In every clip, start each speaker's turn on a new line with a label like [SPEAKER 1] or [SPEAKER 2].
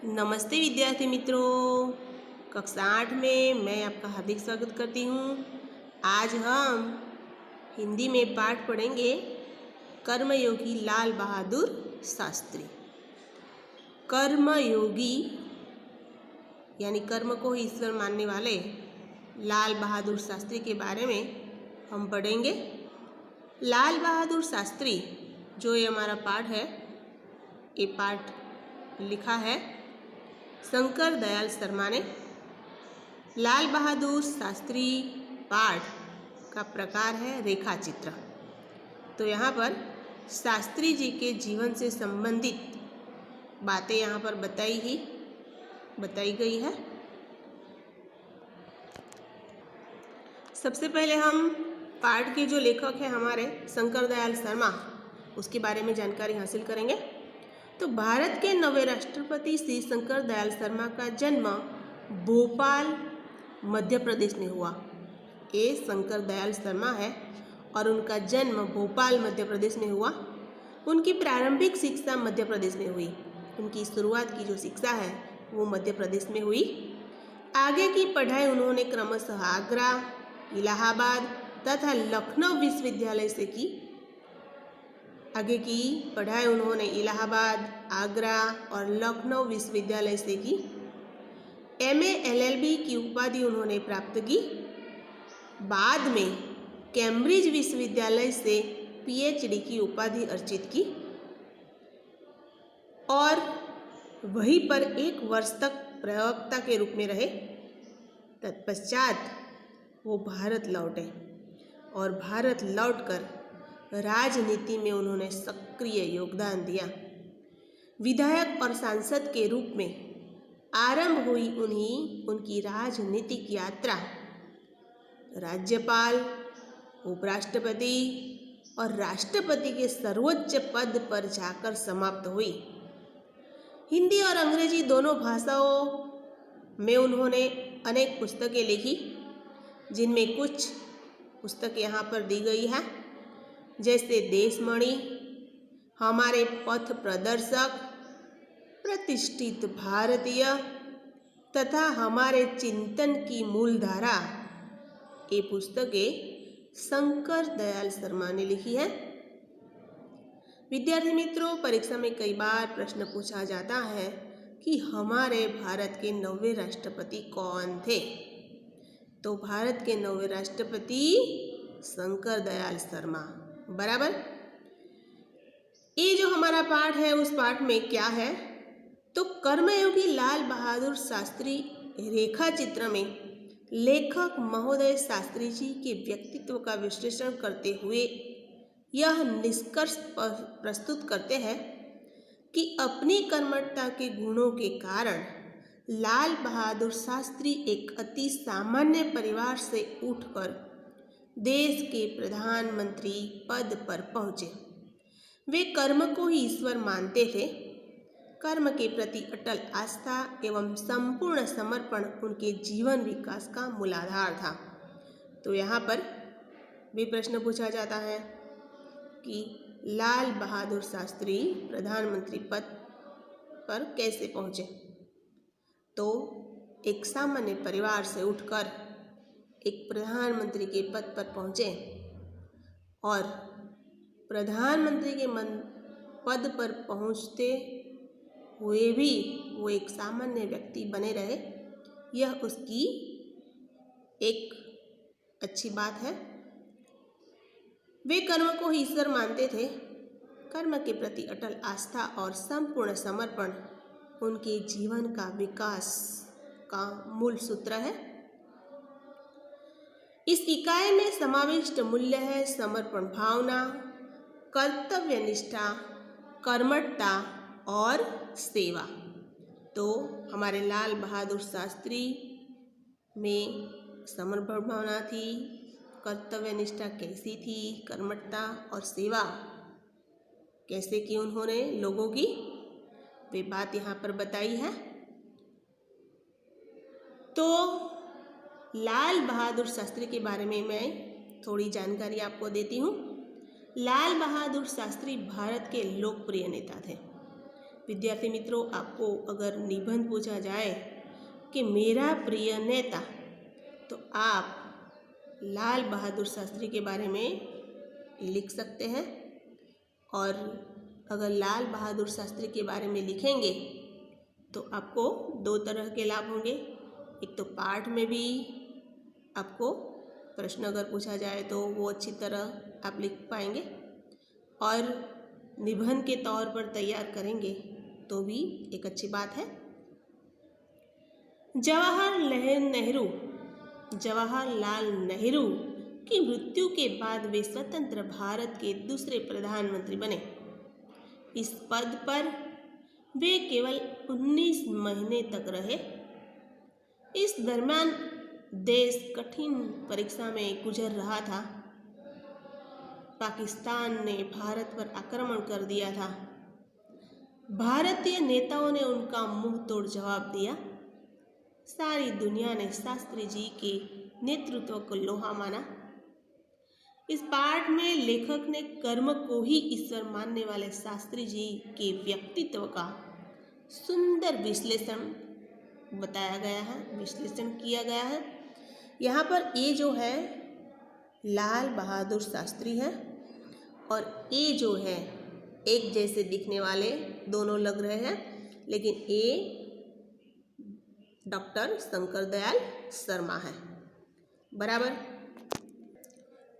[SPEAKER 1] नमस्ते विद्यार्थी मित्रों, कक्षा 8 में मैं आपका हार्दिक स्वागत करती हूँ। आज हम हिंदी में पाठ पढ़ेंगे कर्मयोगी लाल बहादुर शास्त्री। कर्मयोगी यानी कर्म को ही ईश्वर मानने वाले लाल बहादुर शास्त्री के बारे में हम पढ़ेंगे। लाल बहादुर शास्त्री जो ये हमारा पाठ है, ये पाठ लिखा है शंकर दयाल शर्मा ने। लाल बहादुर शास्त्री पाठ का प्रकार है रेखा चित्र। तो यहाँ पर शास्त्री जी के जीवन से संबंधित बातें यहाँ पर बताई गई है। सबसे पहले हम पाठ के जो लेखक हैं हमारे शंकर दयाल शर्मा, उसके बारे में जानकारी हासिल करेंगे। तो भारत के नवे राष्ट्रपति श्री शंकर दयाल शर्मा का जन्म भोपाल मध्य प्रदेश में हुआ। ये शंकर दयाल शर्मा है और उनका जन्म भोपाल मध्य प्रदेश में हुआ। उनकी प्रारंभिक शिक्षा मध्य प्रदेश में हुई। उनकी शुरुआत की जो शिक्षा है वो मध्य प्रदेश में हुई। आगे की पढ़ाई उन्होंने क्रमशः आगरा, इलाहाबाद तथा लखनऊ विश्वविद्यालय से की। आगे की पढ़ाई उन्होंने इलाहाबाद, आगरा और लखनऊ विश्वविद्यालय से की। एमए एलएलबी की उपाधि उन्होंने प्राप्त की। बाद में कैम्ब्रिज विश्वविद्यालय से पीएचडी की उपाधि अर्जित की और वहीं पर 1 वर्ष तक प्रवक्ता के रूप में रहे। तत्पश्चात वो भारत लौटे और भारत लौटकर राजनीति में उन्होंने सक्रिय योगदान दिया। विधायक और सांसद के रूप में आरंभ हुई उनकी राजनीतिक यात्रा राज्यपाल, उपराष्ट्रपति और राष्ट्रपति के सर्वोच्च पद पर जाकर समाप्त हुई। हिंदी और अंग्रेजी दोनों भाषाओं में उन्होंने अनेक पुस्तकें लिखी, जिनमें कुछ पुस्तक यहाँ पर दी गई है, जैसे देशमणि, हमारे पथ प्रदर्शक, प्रतिष्ठित भारतीय तथा हमारे चिंतन की मूलधारा। ये पुस्तकें शंकर दयाल शर्मा ने लिखी है। विद्यार्थी मित्रों, परीक्षा में कई बार प्रश्न पूछा जाता है कि हमारे भारत के 9वें राष्ट्रपति कौन थे। तो भारत के 9वें राष्ट्रपति शंकर दयाल शर्मा, बराबर। ये जो हमारा पाठ है उस पाठ में क्या है, तो कर्मयोगी लाल बहादुर शास्त्री रेखा चित्र में लेखक महोदय शास्त्री जी के व्यक्तित्व का विश्लेषण करते हुए यह निष्कर्ष प्रस्तुत करते हैं कि अपनी कर्मठता के गुणों के कारण लाल बहादुर शास्त्री एक अति सामान्य परिवार से उठकर देश के प्रधानमंत्री पद पर पहुँचे। वे कर्म को ही ईश्वर मानते थे। कर्म के प्रति अटल आस्था एवं संपूर्ण समर्पण उनके जीवन विकास का मूलाधार था। तो यहाँ पर भी प्रश्न पूछा जाता है कि लाल बहादुर शास्त्री प्रधानमंत्री पद पर कैसे पहुँचे। तो एक सामान्य परिवार से उठकर एक प्रधानमंत्री के पद पर पहुँचे और प्रधानमंत्री के पद पर पहुँचते हुए भी वो एक सामान्य व्यक्ति बने रहे, यह उसकी एक अच्छी बात है। वे कर्म को ही ईश्वर मानते थे। कर्म के प्रति अटल आस्था और संपूर्ण समर्पण उनके जीवन का विकास का मूल सूत्र है। इस इकाई में समाविष्ट मूल्य है समर्पण भावना, कर्तव्य निष्ठा, कर्मठता और सेवा। तो हमारे लाल बहादुर शास्त्री में समर्पण भावना थी, कर्तव्य निष्ठा कैसी थी, कर्मठता और सेवा कैसे की उन्होंने लोगों की, वे बात यहाँ पर बताई है। तो लाल बहादुर शास्त्री के बारे में मैं थोड़ी जानकारी आपको देती हूँ। लाल बहादुर शास्त्री भारत के लोकप्रिय नेता थे। विद्यार्थी मित्रों, आपको अगर निबंध पूछा जाए कि मेरा प्रिय नेता, तो आप लाल बहादुर शास्त्री के बारे में लिख सकते हैं। और अगर लाल बहादुर शास्त्री के बारे में लिखेंगे तो आपको दो तरह के लाभ होंगे। एक तो पाठ में भी आपको प्रश्न अगर पूछा जाए तो वो अच्छी तरह आप लिख पाएंगे, और निबंध के तौर पर तैयार करेंगे तो भी एक अच्छी बात है। जवाहरलाल नेहरू की मृत्यु के बाद वे स्वतंत्र भारत के दूसरे प्रधानमंत्री बने। इस पद पर वे केवल 19 महीने तक रहे। इस दरमियान देश कठिन परीक्षा में गुजर रहा था। पाकिस्तान ने भारत पर आक्रमण कर दिया था। भारतीय नेताओं ने उनका मुंह तोड़ जवाब दिया। सारी दुनिया ने शास्त्री जी के नेतृत्व को लोहा माना। इस पाठ में लेखक ने कर्म को ही ईश्वर मानने वाले शास्त्री जी के व्यक्तित्व का सुंदर विश्लेषण बताया गया है, विश्लेषण किया गया है। यहाँ पर ये जो है लाल बहादुर शास्त्री है, और ये जो है एक जैसे दिखने वाले दोनों लग रहे हैं, लेकिन ये डॉक्टर शंकर दयाल शर्मा है। बराबर।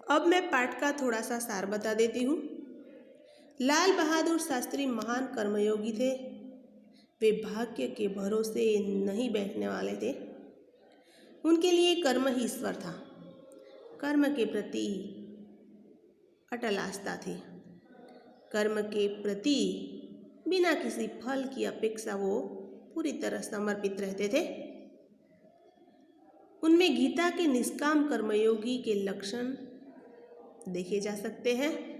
[SPEAKER 1] अब मैं पाठ का थोड़ा सा सार बता देती हूँ। लाल बहादुर शास्त्री महान कर्मयोगी थे। वे भाग्य के भरोसे नहीं बैठने वाले थे। उनके लिए कर्म ही ईश्वर था। कर्म के प्रति अटल आस्था थी। कर्म के प्रति बिना किसी फल की अपेक्षा वो पूरी तरह समर्पित रहते थे। उनमें गीता के निष्काम कर्मयोगी के लक्षण देखे जा सकते हैं।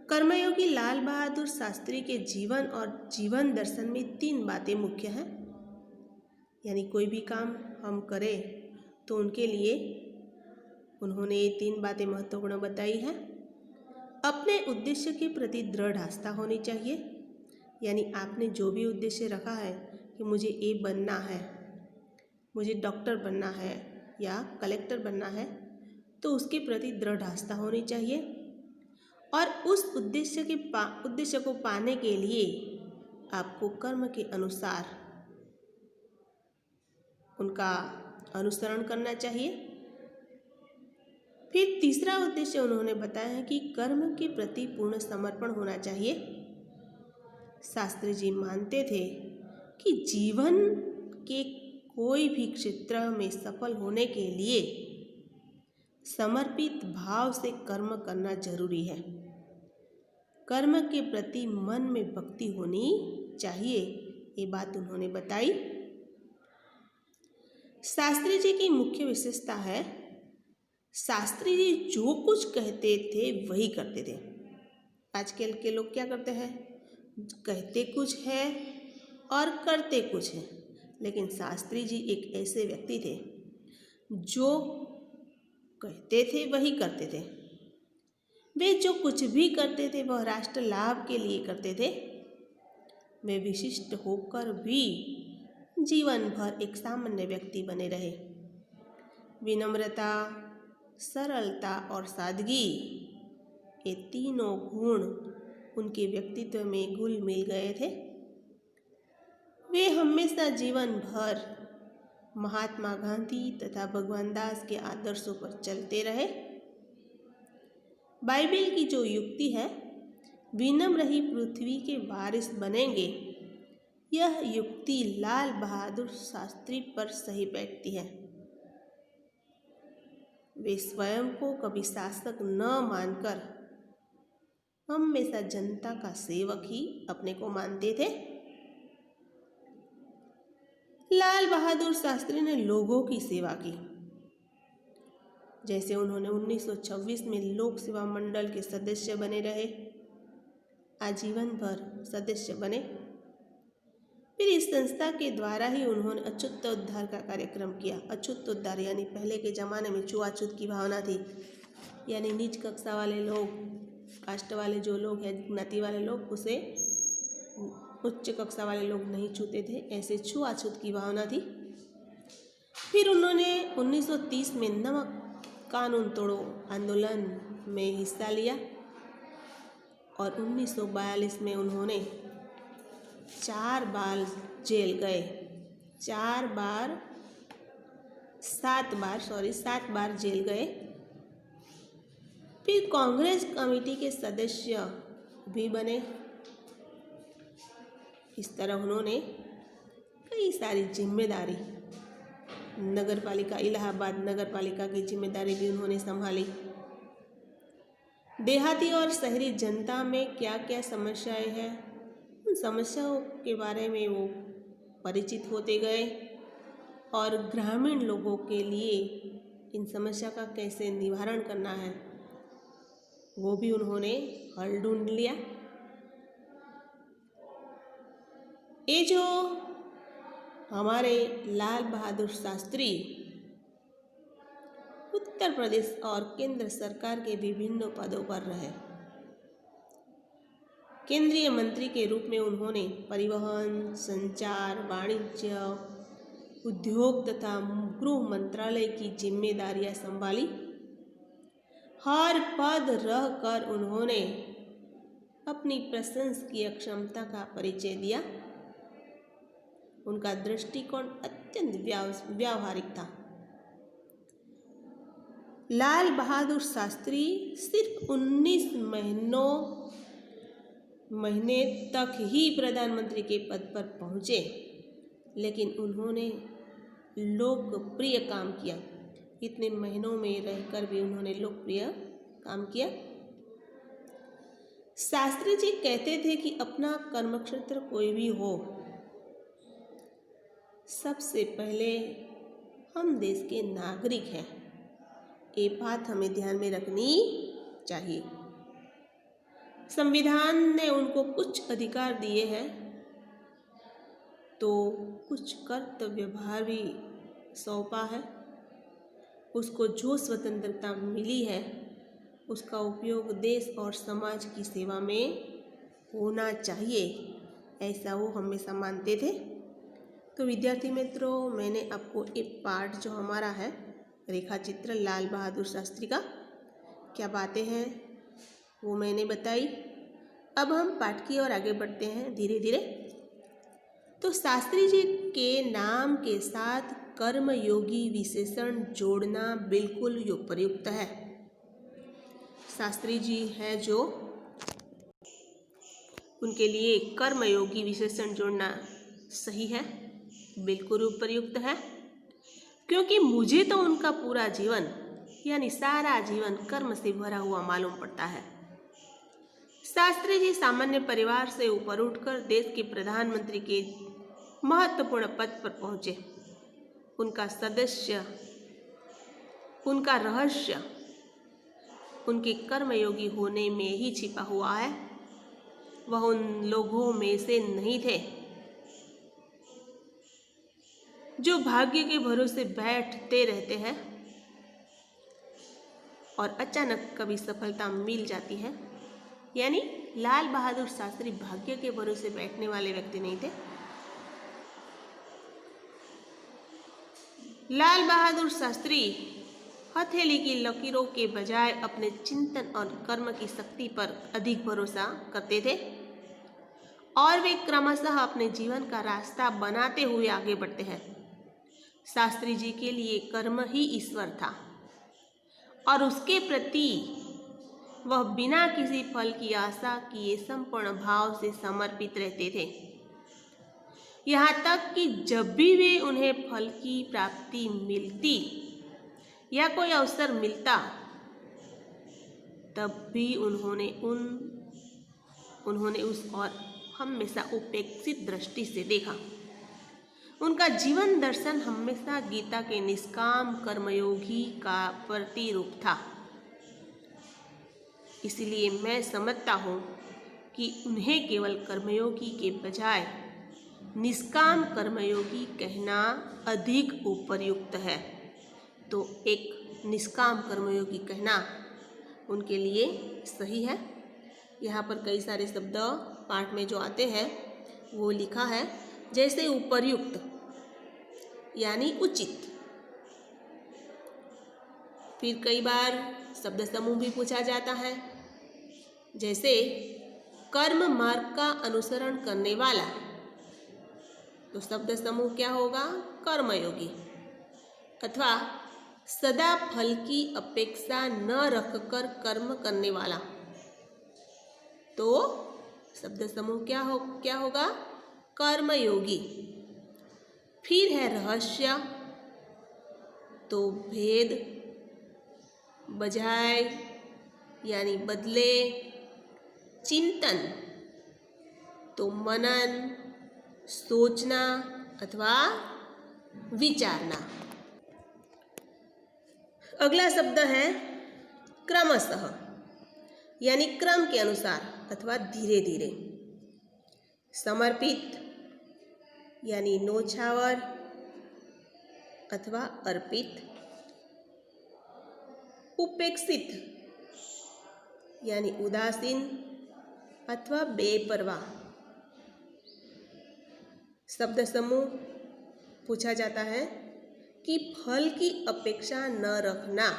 [SPEAKER 1] कर्मयोगी लाल बहादुर शास्त्री के जीवन और जीवन दर्शन में 3 बातें मुख्य हैं। यानी कोई भी काम हम करें तो उनके लिए उन्होंने ये 3 बातें महत्वपूर्ण बताई हैं। अपने उद्देश्य के प्रति दृढ़ आस्था होनी चाहिए। यानी आपने जो भी उद्देश्य रखा है कि मुझे ये बनना है, मुझे डॉक्टर बनना है या कलेक्टर बनना है, तो उसके प्रति दृढ़ आस्था होनी चाहिए। और उस उद्देश्य को पाने के लिए आपको कर्म के अनुसार उनका अनुसरण करना चाहिए। फिर तीसरा उद्देश्य उन्होंने बताया है कि कर्म के प्रति पूर्ण समर्पण होना चाहिए। शास्त्री जी मानते थे कि जीवन के कोई भी क्षेत्र में सफल होने के लिए समर्पित भाव से कर्म करना जरूरी है। कर्म के प्रति मन में भक्ति होनी चाहिए, ये बात उन्होंने बताई। शास्त्री जी की मुख्य विशेषता है, शास्त्री जी जो कुछ कहते थे वही करते थे। आजकल के लोग क्या करते हैं, कहते कुछ है और करते कुछ है, लेकिन शास्त्री जी एक ऐसे व्यक्ति थे जो कहते थे वही करते थे। वे जो कुछ भी करते थे वह राष्ट्र लाभ के लिए करते थे। वे विशिष्ट होकर भी जीवन भर एक सामान्य व्यक्ति बने रहे। विनम्रता, सरलता और सादगी, ये तीनों गुण उनके व्यक्तित्व में घुल मिल गए थे। वे हमेशा जीवन भर महात्मा गांधी तथा भगवान दास के आदर्शों पर चलते रहे। बाइबल की जो युक्ति है, विनम्र ही पृथ्वी के वारिस बनेंगे, यह युक्ति लाल बहादुर शास्त्री पर सही बैठती है। वे स्वयं को कभी शासक न मानकर हमेशा जनता का सेवक ही अपने को मानते थे। लाल बहादुर शास्त्री ने लोगों की सेवा की। जैसे उन्होंने 1926 में लोक सेवा मंडल के सदस्य बने रहे, आजीवन भर सदस्य बने। फिर इस संस्था के द्वारा ही उन्होंने अछूत उद्धार का कार्यक्रम किया। अछूत उद्धार यानी पहले के ज़माने में छुआछूत की भावना थी, यानी नीच कक्षा वाले लोग, कास्ट वाले जो लोग हैं, ज्ञाति वाले लोग, उसे उच्च कक्षा वाले लोग नहीं छूते थे, ऐसे छुआछूत की भावना थी। फिर उन्होंने 1930 में नमक कानून तोड़ो आंदोलन में हिस्सा लिया और 1942 में उन्होंने 7 बार जेल गए। फिर कांग्रेस कमेटी के सदस्य भी बने। इस तरह उन्होंने कई सारी जिम्मेदारी, नगरपालिका, इलाहाबाद नगरपालिका की जिम्मेदारी भी उन्होंने संभाली। देहाती और शहरी जनता में क्या क्या समस्याएं हैं, उन समस्याओं के बारे में वो परिचित होते गए और ग्रामीण लोगों के लिए इन समस्या का कैसे निवारण करना है वो भी उन्होंने हल ढूंढ लिया। ये जो हमारे लाल बहादुर शास्त्री उत्तर प्रदेश और केंद्र सरकार के विभिन्न पदों पर रहे। केंद्रीय मंत्री के रूप में उन्होंने परिवहन, संचार, वाणिज्य, उद्योग तथा गृह मंत्रालय की जिम्मेदारियां संभाली। हर पद रहकर उन्होंने अपनी प्रशंसनीय क्षमता का परिचय दिया। उनका दृष्टिकोण अत्यंत व्यावहारिक था। लाल बहादुर शास्त्री सिर्फ 19 महीने तक ही प्रधानमंत्री के पद पर पहुंचे, लेकिन उन्होंने लोकप्रिय काम किया। इतने महीनों में रहकर भी उन्होंने लोकप्रिय काम किया। शास्त्री जी कहते थे कि अपना कर्मक्षेत्र कोई भी हो, सबसे पहले हम देश के नागरिक हैं। ये बात हमें ध्यान में रखनी चाहिए। संविधान ने उनको कुछ अधिकार दिए हैं तो कुछ कर्तव्य भार भी सौंपा है। उसको जो स्वतंत्रता मिली है उसका उपयोग देश और समाज की सेवा में होना चाहिए, ऐसा वो हमेशा मानते थे। तो विद्यार्थी मित्रों, मैंने आपको एक पार्ट जो हमारा है रेखा चित्र लाल बहादुर शास्त्री का क्या बातें हैं वो मैंने बताई। अब हम पाठ की ओर आगे बढ़ते हैं धीरे धीरे। तो शास्त्री जी के नाम के साथ कर्मयोगी विशेषण जोड़ना बिल्कुल प्रयुक्त है। शास्त्री जी है जो, उनके लिए कर्मयोगी विशेषण जोड़ना सही है, बिल्कुल प्रयुक्त है, क्योंकि मुझे तो उनका पूरा जीवन यानी सारा जीवन कर्म से भरा हुआ मालूम पड़ता है। शास्त्री जी सामान्य परिवार से ऊपर उठकर देश के प्रधानमंत्री के महत्वपूर्ण पद पर पहुंचे। उनका रहस्य उनके कर्मयोगी होने में ही छिपा हुआ है। वह उन लोगों में से नहीं थे जो भाग्य के भरोसे बैठते रहते हैं और अचानक कभी सफलता मिल जाती है। यानी लाल बहादुर शास्त्री भाग्य के भरोसे बैठने वाले व्यक्ति नहीं थे। लाल बहादुर शास्त्री हथेली की लकीरों के बजाय अपने चिंतन और कर्म की शक्ति पर अधिक भरोसा करते थे और वे क्रमशः अपने जीवन का रास्ता बनाते हुए आगे बढ़ते हैं। शास्त्री जी के लिए कर्म ही ईश्वर था और उसके प्रति वह बिना किसी फल की आशा किए संपूर्ण भाव से समर्पित रहते थे। यहाँ तक कि जब भी वे उन्हें फल की प्राप्ति मिलती या कोई अवसर मिलता, तब भी उन्होंने उस और हमेशा उपेक्षित दृष्टि से देखा। उनका जीवन दर्शन हमेशा गीता के निष्काम कर्मयोगी का प्रतिरूप था। इसलिए मैं समझता हूँ कि उन्हें केवल कर्मयोगी के बजाय निष्काम कर्मयोगी कहना अधिक उपयुक्त है। तो एक निष्काम कर्मयोगी कहना उनके लिए सही है। यहाँ पर कई सारे शब्द पाठ में जो आते हैं वो लिखा है जैसे उपर्युक्त यानी उचित। फिर कई बार शब्द समूह भी पूछा जाता है, जैसे कर्म मार्ग का अनुसरण करने वाला, तो शब्द समूह क्या होगा? कर्मयोगी। अथवा सदा फल की अपेक्षा न रखकर कर्म करने वाला, तो शब्द समूह क्या होगा? कर्मयोगी। फिर है रहस्य, तो भेद, बजाय यानी बदले, चिंतन तो मनन, सोचना अथवा विचारना। अगला शब्द है क्रमशः यानी क्रम के अनुसार अथवा धीरे धीरे। समर्पित यानी न्योछावर अथवा अर्पित। उपेक्षित यानी उदासीन अथवा बेपरवाह। शब्द समूह पूछा जाता है कि फल की अपेक्षा न रखना,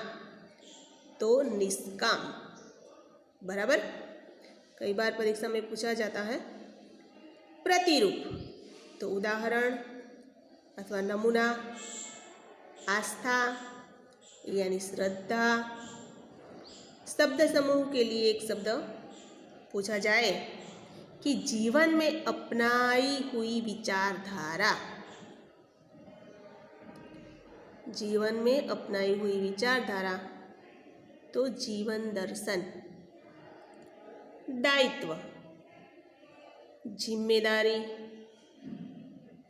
[SPEAKER 1] तो निष्काम। बराबर। कई बार परीक्षा में पूछा जाता है। प्रतिरूप तो उदाहरण अथवा नमूना। आस्था यानी श्रद्धा। शब्द समूह के लिए एक शब्द पूछा जाए कि जीवन में अपनाई हुई विचारधारा। जीवन में अपनाई हुई विचारधारा तो जीवन दर्शन। दायित्व, जिम्मेदारी।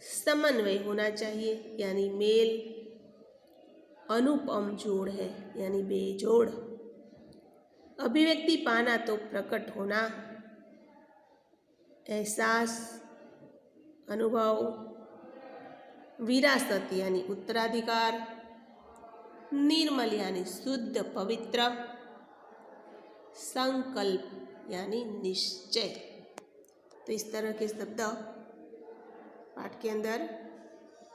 [SPEAKER 1] समन्वय होना चाहिए यानी मेल। अनुपम जोड़ है यानी बेजोड़। अभिव्यक्ति पाना तो प्रकट होना। एहसास, अनुभव। विरासत यानी उत्तराधिकार। निर्मल यानी शुद्ध पवित्र। संकल्प यानी निश्चय। तो इस तरह के शब्द पाठ के अंदर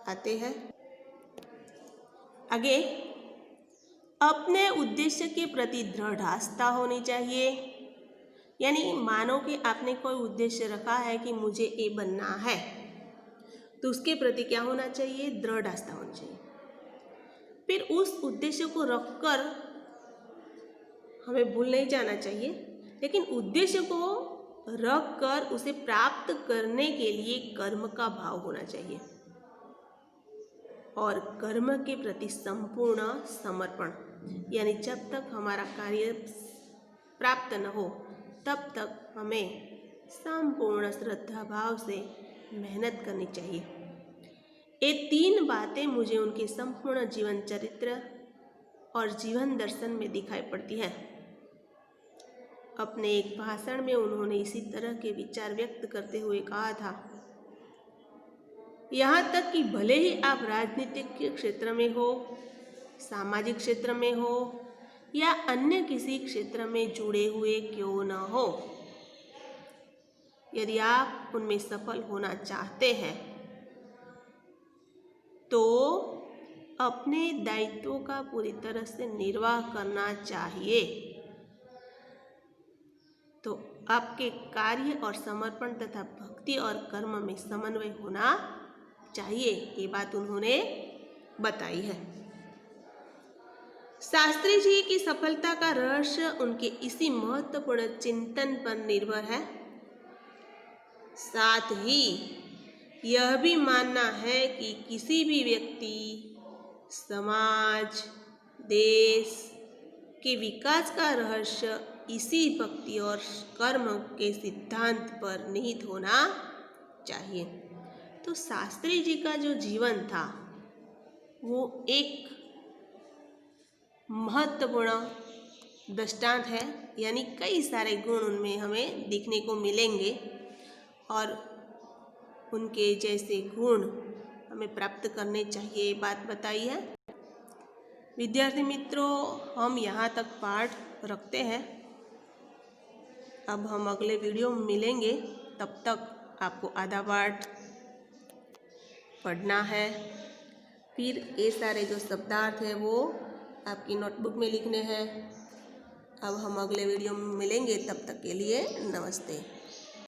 [SPEAKER 1] आते हैं। आगे, अपने उद्देश्य के प्रति दृढ़ आस्था होनी चाहिए। यानी मानो कि आपने कोई उद्देश्य रखा है कि मुझे ये बनना है, तो उसके प्रति क्या होना चाहिए? दृढ़ आस्था होनी चाहिए। फिर उस उद्देश्य को रखकर हमें भूल नहीं जाना चाहिए, लेकिन उद्देश्य को रखकर उसे प्राप्त करने के लिए कर्म का भाव होना चाहिए और कर्म के प्रति संपूर्ण समर्पण। यानी जब तक हमारा कार्य प्राप्त न हो तब तक हमें संपूर्ण श्रद्धा भाव से मेहनत करनी चाहिए। ये तीन बातें मुझे उनके संपूर्ण जीवन चरित्र और जीवन दर्शन में दिखाई पड़ती है। अपने एक भाषण में उन्होंने इसी तरह के विचार व्यक्त करते हुए कहा था, यहाँ तक कि भले ही आप राजनीतिक क्षेत्र में हो, सामाजिक क्षेत्र में हो या अन्य किसी क्षेत्र में जुड़े हुए क्यों न हो, यदि आप उनमें सफल होना चाहते हैं तो अपने दायित्वों का पूरी तरह से निर्वाह करना चाहिए। तो आपके कार्य और समर्पण तथा भक्ति और कर्म में समन्वय होना चाहिए, ये बात उन्होंने बताई है। शास्त्री जी की सफलता का रहस्य उनके इसी महत्वपूर्ण चिंतन पर निर्भर है। साथ ही यह भी मानना है कि किसी भी व्यक्ति, समाज, देश के विकास का रहस्य इसी भक्ति और कर्म के सिद्धांत पर निहित होना चाहिए। तो शास्त्री जी का जो जीवन था वो एक महत्वपूर्ण दृष्टांत है, यानी कई सारे गुण उनमें हमें दिखने को मिलेंगे और उनके जैसे गुण हमें प्राप्त करने चाहिए, ये बात बताई है। विद्यार्थी मित्रों, हम यहाँ तक पाठ रखते हैं। अब हम अगले वीडियो में मिलेंगे, तब तक आपको आधा पाठ पढ़ना है। फिर ये सारे जो शब्दार्थ है वो आपकी नोटबुक में लिखने हैं। अब हम अगले वीडियो में मिलेंगे, तब तक के लिए नमस्ते।